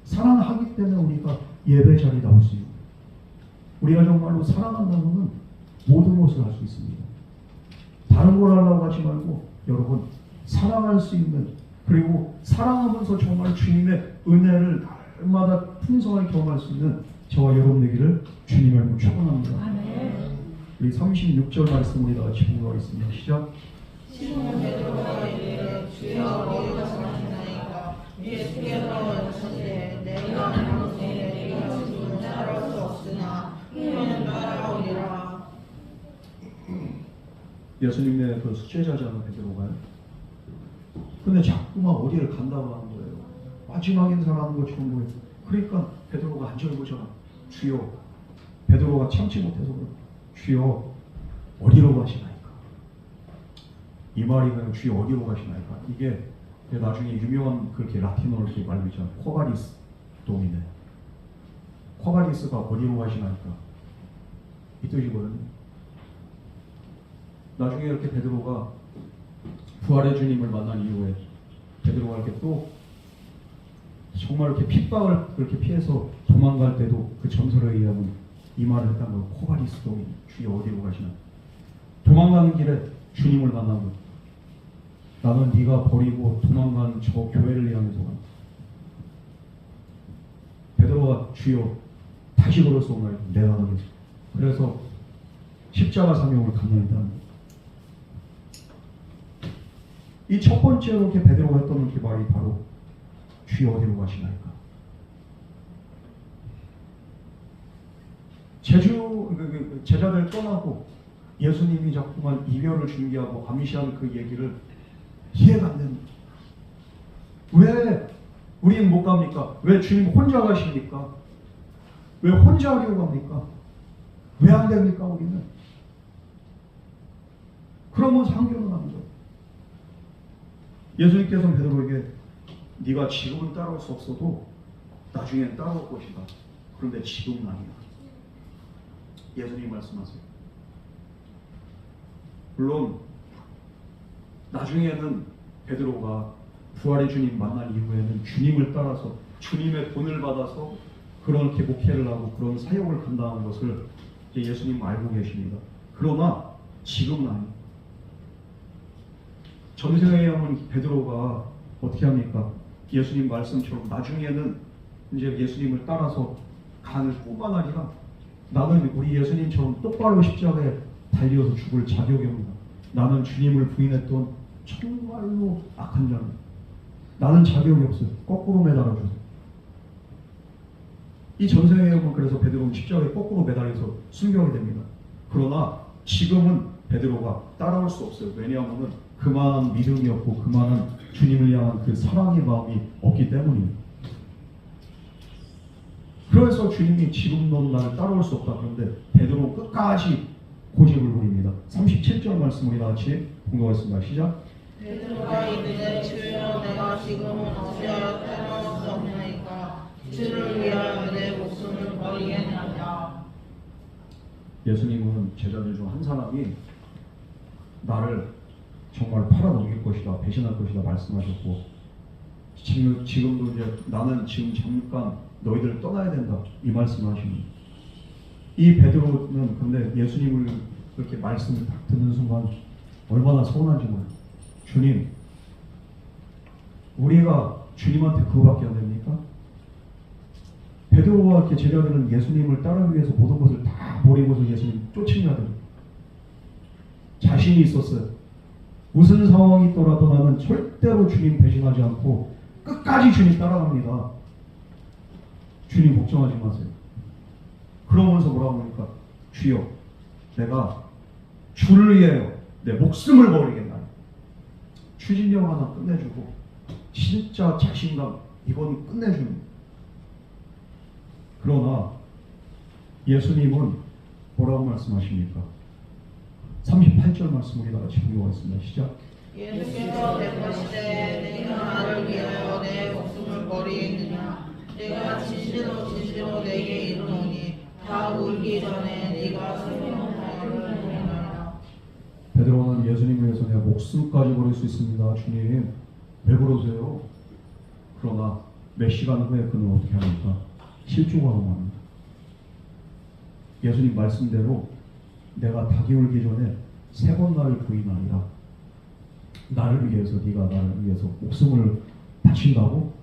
사랑하기 때문에 우리가 예배 자리에 나올 수 있는 거예요. 우리가 정말로 사랑한다면 모든 것을 할 수 있습니다. 다른 걸 하려고 하지 말고 여러분 사랑할 수 있는, 그리고 사랑하면서 정말 주님의 은혜를 날마다 풍성하게 경험할 수 있는 저와 여러분 되기를 주님을 축원합니다. 우리 36절 말씀 우리 다 같이 공부하겠습니다. 시작. 시몬 베드로가 이르되 주여 어디로 가시나이까. 예수께서 이르시되 내가 가는데 네가 지금 따라올 수 없으나 후에는 따라오리라. 예수님의 그 수제자잖아 베드로가요. 근데 자꾸만 어디를 간다고 하는 거예요. 마지막 인사를 하는 것처럼 보여요. 그러니까 베드로가 안절부절하. 주여. 베드로가 참지 못해서 그래요. 주여 어디로 가시나이까. 이 말이면 주여 어디로 가시나이까. 이게 나중에 유명한 그렇게 라틴어로 이렇게 말이죠. 코바리스 도미네. 코바리스가 어디로 가시나이까. 이 뜻이거든요. 나중에 이렇게 베드로가 부활의 주님을 만난 이후에 베드로가 이렇게 또 정말 이렇게 핍박을 그렇게 피해서 도망갈 때도 그 전설에 의하면 이 말을 했다는 거예요. 코바리스 도미네. 주여 어디로 가시나. 도망가는 길에 주님을 만난 거예요. 나는 네가 버리고 도망간 저 교회를 향해서 간다. 베드로가 주여 다시 걸어서 내가 가겠어. 그래서 십자가 사명을 감당했다는 이 첫 번째로 이렇게 베드로가 했던 그 말이 바로 주여 어디로 가시나이까. 제자들 떠나고 예수님이 자꾸만 이별을 준비하고 암시하는 그 얘기를 이해가 안 됩니다. 왜 우리는 못 갑니까? 왜 주님 혼자 가십니까? 왜 혼자 하려고 합니까? 왜 안 됩니까 우리는? 그러면서 한결은 안 돼요. 예수님께서는 베드로에게 네가 지금은 따라올 수 없어도 나중엔 따라올 것이다. 그런데 지금은 아니야. 예수님이 말씀하세요. 물론 나중에는 베드로가 부활의 주님 만난 이후에는 주님을 따라서 주님의 돈을 받아서 그렇게 목회를 하고 그런 사역을 감당하는 것을 예수님은 알고 계십니다. 그러나 지금은 아니에요. 전생에 오는 베드로가 어떻게 합니까? 예수님 말씀처럼 나중에는 이제 예수님을 따라서 가는 뿐만 아니라 나는 우리 예수님처럼 똑바로 십자가에 달려서 죽을 자격이 없다. 나는 주님을 부인했던 정말로 악한 자입니다. 나는 자격이 없어요. 거꾸로 매달아주세요. 이 전생에 오면 그래서 베드로는 십자가에 거꾸로 매달려서 순교하게 됩니다. 그러나 지금은 베드로가 따라올 수 없어요. 왜냐하면 그만한 믿음이 없고 그만한 주님을 향한 그 사랑의 마음이 없기 때문입니다. 그래서 주님이 지금 넌 나를 따라올 수 없다. 그런데 베드로는 끝까지 고집을 부립니다. 37절 말씀 우리 같이 공부하겠습니다. 시작. 베드로가 이르되 주여 내가 지금은 어찌하여 따라올 수 없나이까. 주를 위하여 내 목숨을 버리겠나이다. 예수님은 제자들 중 한 사람이 나를 정말 팔아넘길 것이다, 배신할 것이다 말씀하셨고, 지금도 이제 나는 지금 잠깐 너희들 떠나야 된다 이 말씀을 하십니다. 이 베드로는 근데 예수님을 그렇게 말씀을 딱 듣는 순간 얼마나 서운한지 몰라요. 주님, 우리가 주님한테 그거밖에 안 됩니까? 베드로와 이렇게 제자들은 예수님을 따르기 위해서 모든 것을 다 버리고서 예수님 쫓으려고 자신이 있었어요. 무슨 상황이 있더라도 나는 절대로 주님 배신하지 않고 끝까지 주님 따라갑니다. 주님 걱정하지 마세요. 그러면서 뭐라고 합니까? 주여, 내가 주를 위하여 내 목숨을 버리겠나요? 추진력 하나 끝내주고 진짜 자신감 이건 끝내줍니다. 그러나 예수님은 뭐라고 말씀하십니까? 38절 말씀 우리 다 같이 공부하겠습니다. 시작. 예수께서 대꾸하시되 내가 나를 위하여 내 목숨을 머리에 있느냐 내가 진실로 진실로 내게 이르노니 다 울기 전에 네가 세 번 나를 부인하리라. 베드로는 예수님을 위해서 내 목숨까지 버릴 수 있습니다. 주님, 왜 그러세요? 그러나 몇 시간 후에 그는 어떻게 합니까? 실종하고 맙니다. 예수님 말씀대로 내가 닭이 울기 전에 3번 나를 부인하리라. 나를 위해서, 네가 나를 위해서 목숨을 바친다고?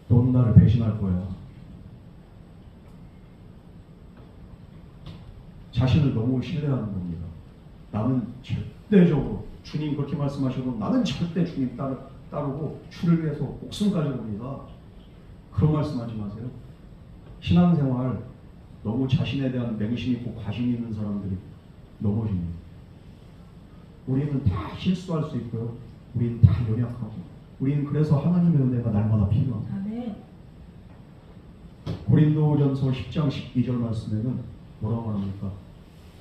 넌 나를 배신할 거야. 자신을 너무 신뢰하는 겁니다. 나는 절대적으로 주님 그렇게 말씀하셔도 나는 절대 주님 따르고 주를 위해서 목숨까지 봅니다. 그런 말씀하지 마세요. 신앙생활 너무 자신에 대한 맹심 있고 과신 있는 사람들이 넘어집니다. 우리는 다 실수할 수 있고요. 우리는 다 연약하고 우리는 그래서 하나님의 은혜가 날마다 필요합니다. 아멘. 고린도전서 10장 12절 말씀에는 뭐라고 합니까?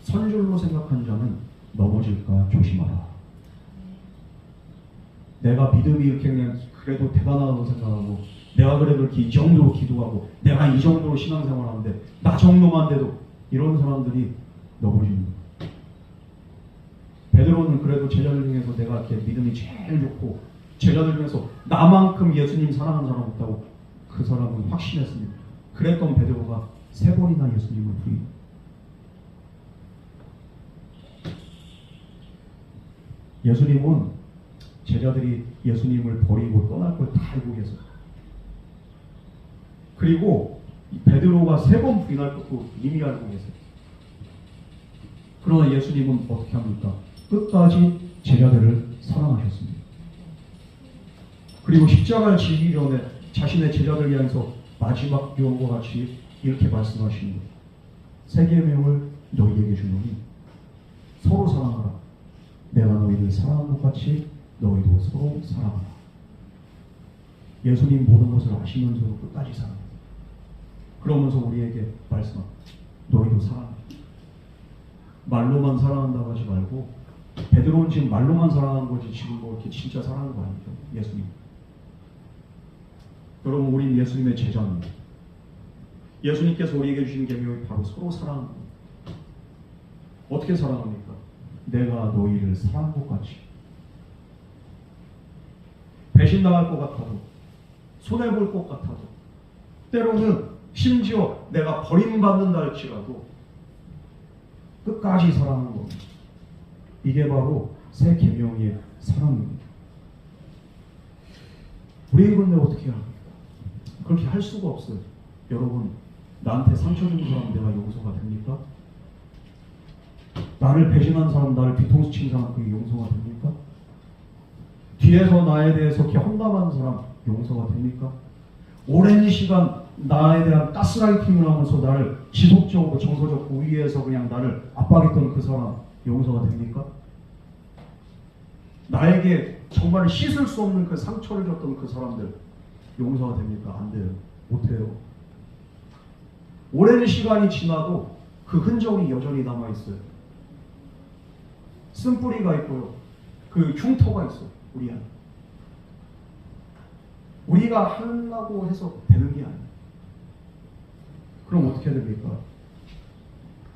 선줄로 생각한 자는 넘어질까 조심하라. 내가 믿음이 이렇게 그냥 그래도 대단하다고 생각하고 내가 그래도 이렇게 이 정도로 기도하고 내가 이 정도로 신앙생활하는데 나 정도만 돼도 이런 사람들이 넘어지는 거예요. 베드로는 그래도 제자들 중에서 내가 이렇게 믿음이 제일 좋고 제자들 중에서 나만큼 예수님 사랑하는 사람 없다고 그 사람은 확신했습니다. 그랬던 베드로가 3번이나 예수님을 부인. 예수님은 제자들이 예수님을 버리고 떠날 걸 다 알고 계세요. 그리고 베드로가 3번 부인할 것도 이미 알고 계세요. 그러나 예수님은 어떻게 합니까? 끝까지 제자들을 사랑하셨습니다. 그리고 십자가를 지기 전에 자신의 제자들 향해서 마지막 유언과 같이 이렇게 말씀하시는 거예요. 새 계명을 너희에게 주노니 서로 사랑하라. 내가 너희를 사랑한 것 같이 너희도 서로 사랑하라. 예수님 모든 것을 아시면서도 끝까지 사랑해요. 그러면서 우리에게 말씀합니다. 너희도 사랑해. 말로만 사랑한다고 하지 말고 베드로는 지금 말로만 사랑하는 거지 지금 뭐 이렇게 진짜 사랑하는 거 아니죠. 예수님. 여러분 우린 예수님의 제자입니다. 예수님께서 우리에게 주신 계명이 바로 서로 사랑하는 겁니다. 어떻게 사랑합니까? 내가 너희를 사랑한 것 같이. 배신당할 것 같아도 손해볼 것 같아도 때로는 심지어 내가 버림받는다 할지라도 끝까지 사랑하는 겁니다. 이게 바로 새 계명의 사랑입니다. 우리 근데 어떻게 합니까? 그렇게 할 수가 없어요. 여러분 나한테 상처 준 사람 내가 용서가 됩니까? 나를 배신한 사람, 나를 뒤통수 친 사람 그게 용서가 됩니까? 뒤에서 나에 대해서 이렇게 험담하는 사람 용서가 됩니까? 오랜 시간 나에 대한 가스라이팅을 하면서 나를 지속적으로 정서적 우위에서 그냥 나를 압박했던 그 사람 용서가 됩니까? 나에게 정말 씻을 수 없는 그 상처를 줬던 그 사람들 용서가 됩니까? 안 돼요. 못 해요. 오랜 시간이 지나도 그 흔적이 여전히 남아있어요. 쓴뿌리가 있고요. 그 흉터가 있어요. 우리 안에. 우리가 하려고 해서 되는 게 아니에요. 그럼 어떻게 됩니까?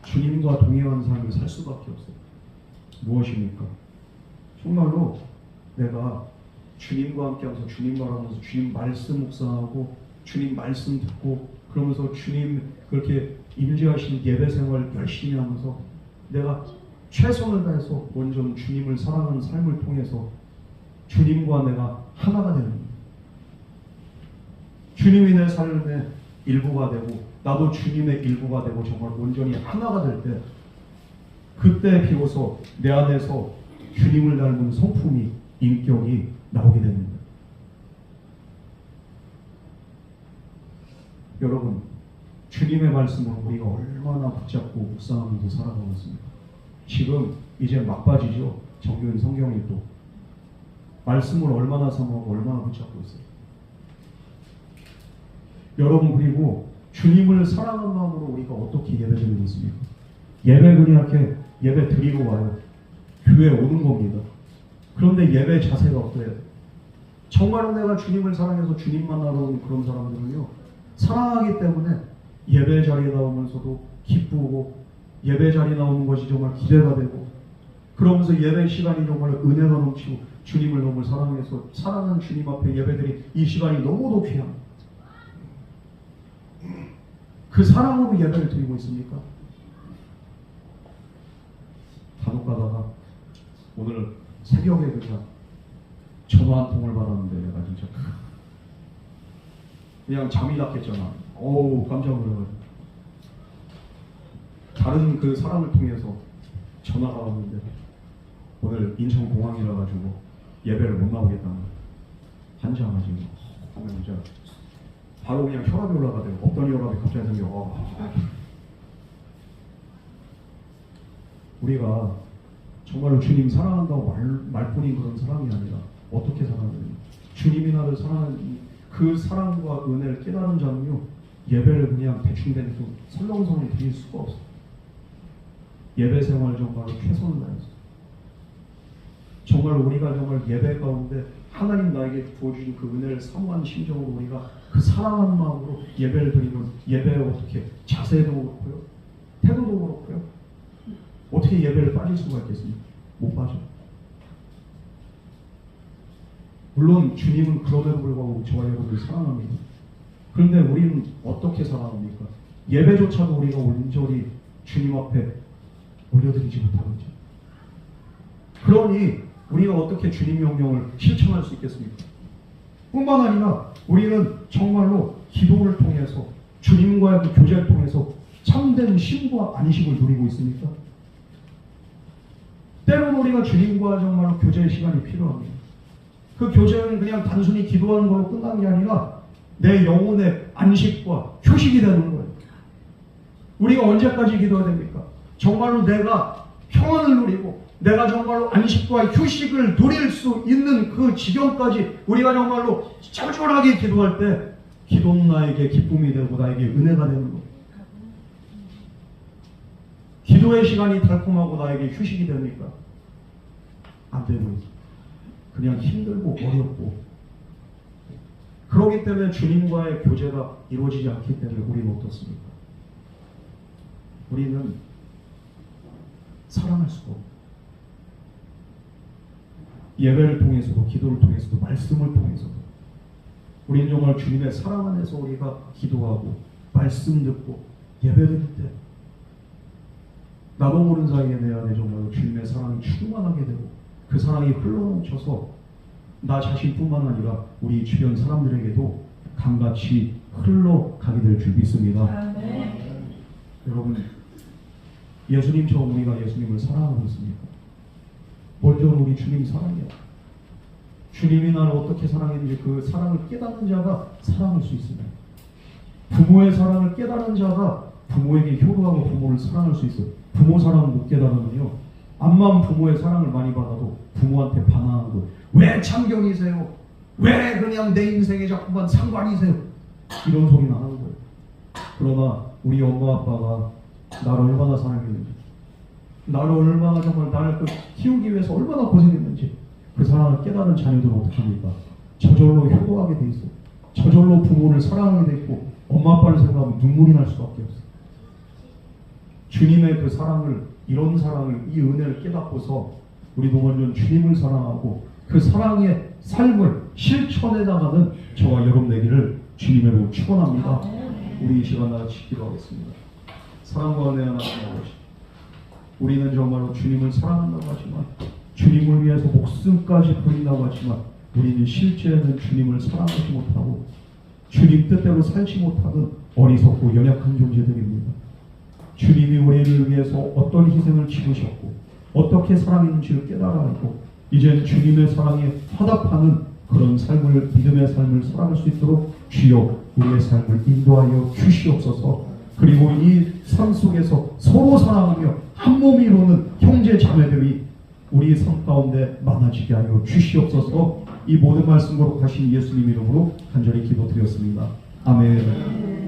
주님과 동행하는 삶을 살 수밖에 없어요. 무엇입니까? 정말로 내가 주님과 함께하면서 주님 바라보면서 주님 말씀 묵상하고 주님 말씀 듣고 그러면서 주님 그렇게 임재하신 예배 생활 열심히 하면서 내가 최선을 다해서 온전 주님을 사랑하는 삶을 통해서 주님과 내가 하나가 되는 거예요. 주님이 내 삶의 일부가 되고 나도 주님의 일부가 되고 정말 온전히 하나가 될 때 그때 비로소 내 안에서 주님을 닮은 성품이 인격이 나오게 됩니다. 여러분 주님의 말씀을 우리가 얼마나 붙잡고 묵상하면서 살아가고 있습니까? 지금 이제 막바지죠. 정교인 성경일도 말씀을 얼마나 사모하고 얼마나 붙잡고 있어요. 여러분 그리고 주님을 사랑하는 마음으로 우리가 어떻게 예배드리고 있습니까? 예배 그냥 이렇게 예배 드리고 와요. 교회에 오는 겁니다. 그런데 예배 자세가 어때요? 정말로 내가 주님을 사랑해서 주님 만나러 온 그런 사람들은요, 사랑하기 때문에 예배 자리에 나오면서도 기쁘고 예배 자리에 나오는 것이 정말 기대가 되고, 그러면서 예배 시간이 정말 은혜가 넘치고 주님을 너무 사랑해서 사랑하는 주님 앞에 예배드린 이 시간이 너무도 귀합니다. 그 사랑으로 예배를 드리고 있습니까? 간혹 가다가 오늘 새벽에 그냥 전화 한 통을 받았는데 내가 진짜 그냥 잠이 났겠잖아. 어우, 깜짝 놀라가지고 다른 그 사람을 통해서 전화가 왔는데 오늘 인천공항이라 가지고 예배를 못 나오겠다는 거야. 한장하지. 진짜 바로 그냥 혈압이 올라가대요. 없던 혈압이 갑자기 생겨. 우리가 정말로 주님 사랑한다고 말뿐인 그런 사랑이 아니라 어떻게 사랑하느냐. 주님이 나를 사랑하는 그 사랑과 은혜를 깨달은 자는요, 예배를 그냥 대충대충 설렁설렁 드릴 수가 없어. 예배 생활 정말로 최선을 다해서 정말 우리가 정말 예배 가운데 하나님 나에게 부어주신 그 은혜를 사모하는 심정으로 우리가 그 사랑하는 마음으로 예배를 드리면 예배에 어떻게 자세도 그렇고요, 태도도 그렇고요, 어떻게 예배를 빠질 수가 있겠습니까? 못 빠져. 물론 주님은 그럼에도 불구하고 저와 여러분을 사랑합니다. 그런데 우리는 어떻게 사랑합니까? 예배조차도 우리가 온전히 주님 앞에 올려드리지 못하겠죠. 그러니 우리가 어떻게 주님 명령을 실천할 수 있겠습니까? 뿐만 아니라 우리는 정말로 기도를 통해서 주님과의 그 교제를 통해서 참된 쉼과 안식을 누리고 있습니까? 때로는 우리가 주님과 정말로 교제의 시간이 필요합니다. 그 교제는 그냥 단순히 기도하는 걸로 끝나는 게 아니라 내 영혼의 안식과 휴식이 되는 거예요. 우리가 언제까지 기도해야 됩니까? 정말로 내가 평안을 누리고 내가 정말로 안식과 휴식을 누릴 수 있는 그 지경까지 우리가 정말로 쩔쩔하게 기도할 때 기도는 나에게 기쁨이 되고 나에게 은혜가 되는 거예요. 기도의 시간이 달콤하고 나에게 휴식이 됩니까? 안 되는, 그냥 힘들고 어렵고, 그렇기 때문에 주님과의 교제가 이루어지지 않기 때문에 우리는 어떻습니까? 우리는 사랑할 수가 없고, 예배를 통해서도 기도를 통해서도 말씀을 통해서도 우리는 정말 주님의 사랑 안에서 우리가 기도하고 말씀 듣고 예배드릴 때 나도 모르는 사이에 내 안에 정말 주님의 사랑이 충만하게 되고 그 사랑이 흘러넘쳐서 나 자신뿐만 아니라 우리 주변 사람들에게도 강같이 흘러가게 될 줄 믿습니다. 여러분, 예수님처럼 우리가 예수님을 사랑하고 있습니까? 먼저 우리 주님 사랑해요. 주님이 나를 어떻게 사랑했는지 그 사랑을 깨닫는 자가 사랑할 수 있습니다. 부모의 사랑을 깨달은 자가 부모에게 효도하고 부모를 사랑할 수 있어요. 부모 사랑을 못 깨달으면요, 암만 부모의 사랑을 많이 받아도 부모한테 반항하는 거예요. 왜 참견이세요? 왜 그냥 내 인생에 자꾸만 상관이세요? 이런 소리는 안 하는 거예요. 그러나 우리 엄마 아빠가 나를 얼마나 사랑했는지, 나를 얼마나 정말 나를 키우기 위해서 얼마나 고생했는지 그 사랑을 깨달은 자녀들은 어떻게 합니까? 저절로 효도하게 돼 있어요. 저절로 부모를 사랑하게 돼 있고 엄마 아빠를 생각하면 눈물이 날 수밖에 없어요. 주님의 그 사랑을, 이런 사랑을, 이 은혜를 깨닫고서 우리도 먼저 주님을 사랑하고 그 사랑의 삶을 실천해 나가는 저와 여러분 되기를 주님으로 축원합니다. 우리 이 시간 같이 기도하겠습니다. 사랑과 은혜 하나님 아버지, 우리는 정말로 주님을 사랑한다고 하지만, 주님을 위해서 목숨까지 버린다고 하지만, 우리는 실제는 주님을 사랑하지 못하고 주님 뜻대로 살지 못하는 어리석고 연약한 존재들입니다. 주님이 우리를 위해서 어떤 희생을 치르셨고 어떻게 사랑했는지를 깨달아 알고 이젠 주님의 사랑에 화답하는 그런 삶을, 믿음의 삶을 살아갈 수 있도록 주여 우리의 삶을 인도하여 주시옵소서. 그리고 이 삶 속에서 서로 사랑하며 한 몸이 이루는 형제 자매들이 우리 삶 가운데 많아지게 하여 주시옵소서. 이 모든 말씀 거룩하신 예수님 이름으로 간절히 기도드렸습니다. 아멘.